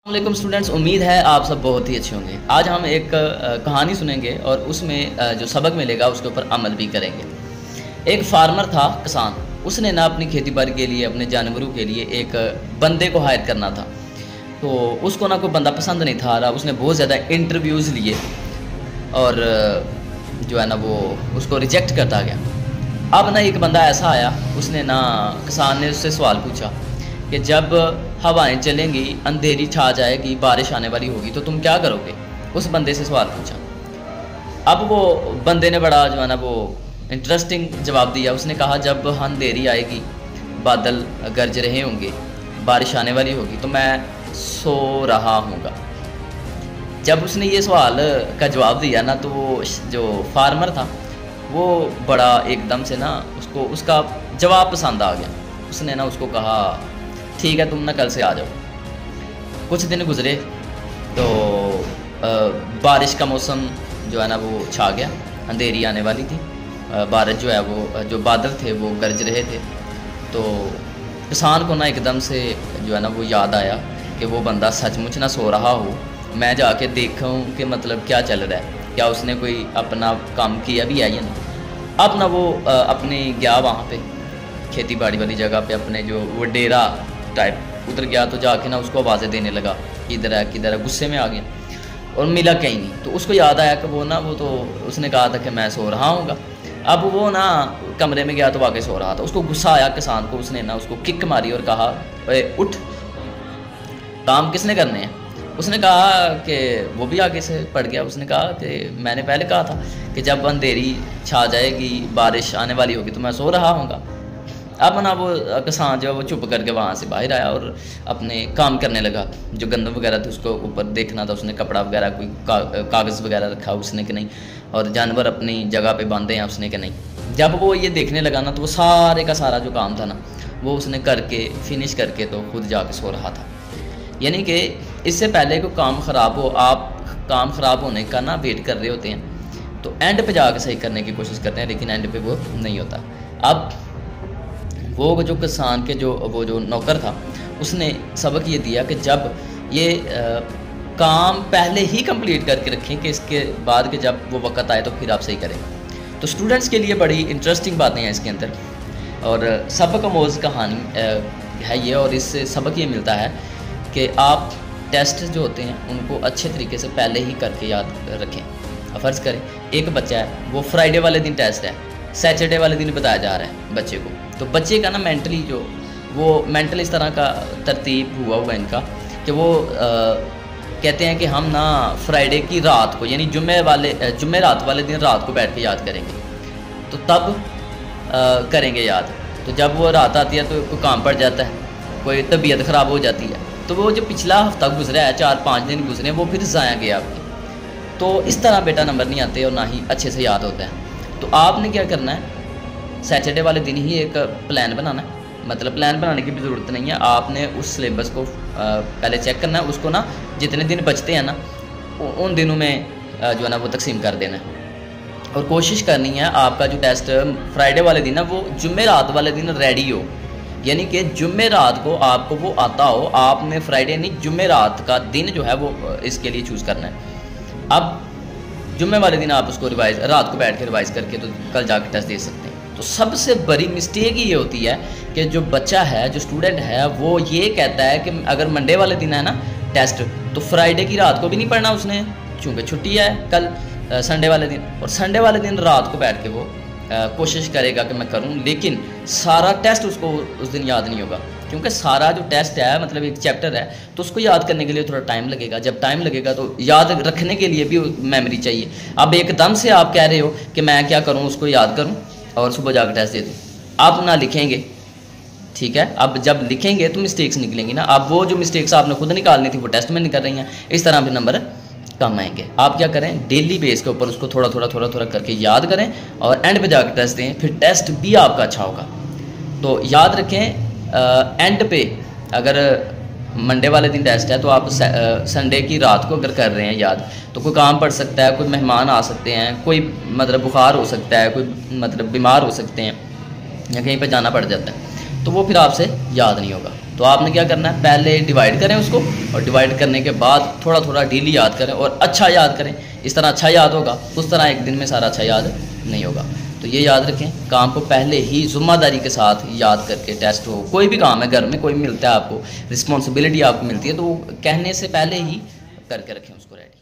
वालेकुम स्टूडेंट्स, उम्मीद है आप सब बहुत ही अच्छे होंगे। आज हम एक कहानी सुनेंगे और उसमें जो सबक मिलेगा उसके ऊपर अमल भी करेंगे। एक फार्मर था, किसान। उसने ना अपनी खेती बाड़ी के लिए, अपने जानवरों के लिए एक बंदे को हायर करना था। तो उसको ना कोई बंदा पसंद नहीं था आ रहा। उसने बहुत ज़्यादा इंटरव्यूज़ लिए और जो है ना वो उसको रिजेक्ट करता गया। अब ना एक बंदा ऐसा आया, उसने ना किसान ने उससे सवाल पूछा कि जब हवाएं चलेंगी, अंधेरी छा जाएगी, बारिश आने वाली होगी, तो तुम क्या करोगे? उस बंदे से सवाल पूछा। अब वो बंदे ने बड़ा जो है ना वो इंटरेस्टिंग जवाब दिया। उसने कहा जब अंधेरी आएगी, बादल गरज रहे होंगे, बारिश आने वाली होगी, तो मैं सो रहा हूँगा। जब उसने ये सवाल का जवाब दिया ना, तो वो जो फार्मर था वो बड़ा एकदम से ना उसको उसका जवाब पसंद आ गया। उसने ना उसको कहा ठीक है, तुम ना कल से आ जाओ। कुछ दिन गुजरे तो बारिश का मौसम जो है ना वो छा गया, अंधेरी आने वाली थी। बारिश जो है वो जो बादल थे वो गरज रहे थे। तो किसान को ना एकदम से जो है ना वो याद आया कि वो बंदा सचमुच ना सो रहा हो, मैं जाके देखूं कि मतलब क्या चल रहा है, क्या उसने कोई अपना काम किया भी है या नहीं। अब ना वो अपने गया वहाँ पे खेती बाड़ी वाली जगह पे, अपने जो वो डेरा टाइप उधर गया। तो जाके ना उसको आवाज़ें देने लगा, किधर है किधर है। गुस्से में आ गया और मिला कहीं नहीं। तो उसको याद आया कि वो तो उसने कहा था कि मैं सो रहा हूँगा। अब वो ना कमरे में गया तो वाकई सो रहा था। उसको गुस्सा आया किसान को। उसने ना उसको किक मारी और कहा उठ, काम किसने करने हैं? उसने कहा कि वो भी आगे से पड़ गया। उसने कहा कि मैंने पहले कहा था कि जब अंधेरी छा जाएगी, बारिश आने वाली होगी, तो मैं सो रहा हूँगा। अब ना वो किसान जो है वो चुप करके वहाँ से बाहर आया और अपने काम करने लगा। जो गंदम वगैरह थी उसको ऊपर देखना था उसने, कपड़ा वगैरह कोई कागज़ वगैरह रखा उसने कि नहीं, और जानवर अपनी जगह पे बांधे हैं उसने कि नहीं। जब वो ये देखने लगा ना, तो वो सारे का सारा जो काम था ना वो उसने करके फिनिश करके तो खुद जाके सो रहा था। यानी कि इससे पहले कोई काम ख़राब हो, आप काम ख़राब होने का ना वेट कर रहे होते हैं, तो एंड पे जाके सही करने की कोशिश करते हैं, लेकिन एंड पे वो नहीं होता। अब वो जो किसान के वो जो नौकर था, उसने सबक ये दिया कि जब ये काम पहले ही कंप्लीट करके रखें कि इसके बाद के जब वो वक्त आए तो फिर आप सही करें। तो स्टूडेंट्स के लिए बड़ी इंटरेस्टिंग बातें हैं इसके अंदर, और सबक आमोज़ कहानी है ये। और इससे सबक ये मिलता है कि आप टेस्ट जो होते हैं उनको अच्छे तरीके से पहले ही करके याद रखें। फ़र्ज़ करें एक बच्चा है, वो फ्राइडे वाले दिन टेस्ट है, सैटरडे वाले दिन बताया जा रहा है बच्चे को, तो बच्चे का ना मेंटली जो वो मेंटल इस तरह का तरतीब हुआ इनका कि वो कहते हैं कि हम ना फ्राइडे की रात को, यानी जुम्मे रात वाले दिन रात को बैठ के याद करेंगे, तो तब करेंगे याद। तो जब वो रात आती है तो कोई काम पड़ जाता है, कोई तबीयत ख़राब हो जाती है, तो वो जो पिछला हफ्ता गुजरा है, 4-5 दिन गुजरे, वो फिर ज़ाया गया आपके। तो इस तरह बेटा नंबर नहीं आते और ना ही अच्छे से याद होता है। तो आपने क्या करना है, सैटरडे वाले दिन ही एक प्लान बनाना है। मतलब प्लान बनाने की भी ज़रूरत नहीं है, आपने उस सिलेबस को पहले चेक करना है। उसको ना जितने दिन बचते हैं ना उन दिनों में जो है ना वो तकसीम कर देना है। और कोशिश करनी है आपका जो टेस्ट फ्राइडे वाले दिन है वो जुम्मे रात वाले दिन रेडी हो, यानी कि जुम्मे रात को आपको वो आता हो। आपने फ्राइडे नहीं, जुम्मे रात का दिन जो है वो इसके लिए चूज़ करना है। अब जुम्मे वाले दिन आप उसको रिवाइज़ रात को बैठ के रिवाइज़ करके तो कल जाके टेस्ट दे सकते हैं। तो सबसे बड़ी मिस्टेक ये होती है कि जो बच्चा है, जो स्टूडेंट है, वो ये कहता है कि अगर मंडे वाले दिन है ना टेस्ट, तो फ्राइडे की रात को भी नहीं पढ़ना उसने, चूँकि छुट्टी है कल संडे वाले दिन। और संडे वाले दिन रात को बैठ के वो कोशिश करेगा कि मैं करूं, लेकिन सारा टेस्ट उसको उस दिन याद नहीं होगा, क्योंकि सारा जो टेस्ट है मतलब एक चैप्टर है, तो उसको याद करने के लिए थोड़ा टाइम लगेगा। जब टाइम लगेगा तो याद रखने के लिए भी मेमोरी चाहिए। अब एकदम से आप कह रहे हो कि मैं क्या करूं, उसको याद करूं और सुबह जाकर टेस्ट दे दूँ, आप ना लिखेंगे, ठीक है। अब जब लिखेंगे तो मिस्टेक्स निकलेंगी ना। अब वो जो मिस्टेक्स आपने खुद निकालनी थी वो टेस्ट में निकल रही हैं, इस तरह फिर नंबर कम आएंगे। आप क्या करें, डेली बेस के ऊपर उसको थोड़ा थोड़ा करके याद करें और एंड पे जाकर टेस्ट दें, फिर टेस्ट भी आपका अच्छा होगा। तो याद रखें, एंड पे अगर मंडे वाले दिन टेस्ट है तो आप संडे की रात को अगर कर रहे हैं याद, तो कोई काम पड़ सकता है, कोई मेहमान आ सकते हैं, कोई मतलब बुखार हो सकता है, कोई मतलब बीमार हो सकते हैं या कहीं पर जाना पड़ जाता है, तो वो फिर आपसे याद नहीं होगा। तो तो आपने क्या करना है, पहले डिवाइड करें उसको, और डिवाइड करने के बाद थोड़ा थोड़ा डेली याद करें और अच्छा याद करें। इस तरह अच्छा याद होगा, उस तरह एक दिन में सारा अच्छा याद नहीं होगा। तो ये याद रखें, काम को पहले ही ज़िम्मेदारी के साथ याद करके, टेस्ट हो, कोई भी काम है घर में, कोई मिलता है आपको, रिस्पॉन्सिबिलिटी आपको मिलती है, तो वो कहने से पहले ही करके रखें उसको रेडी।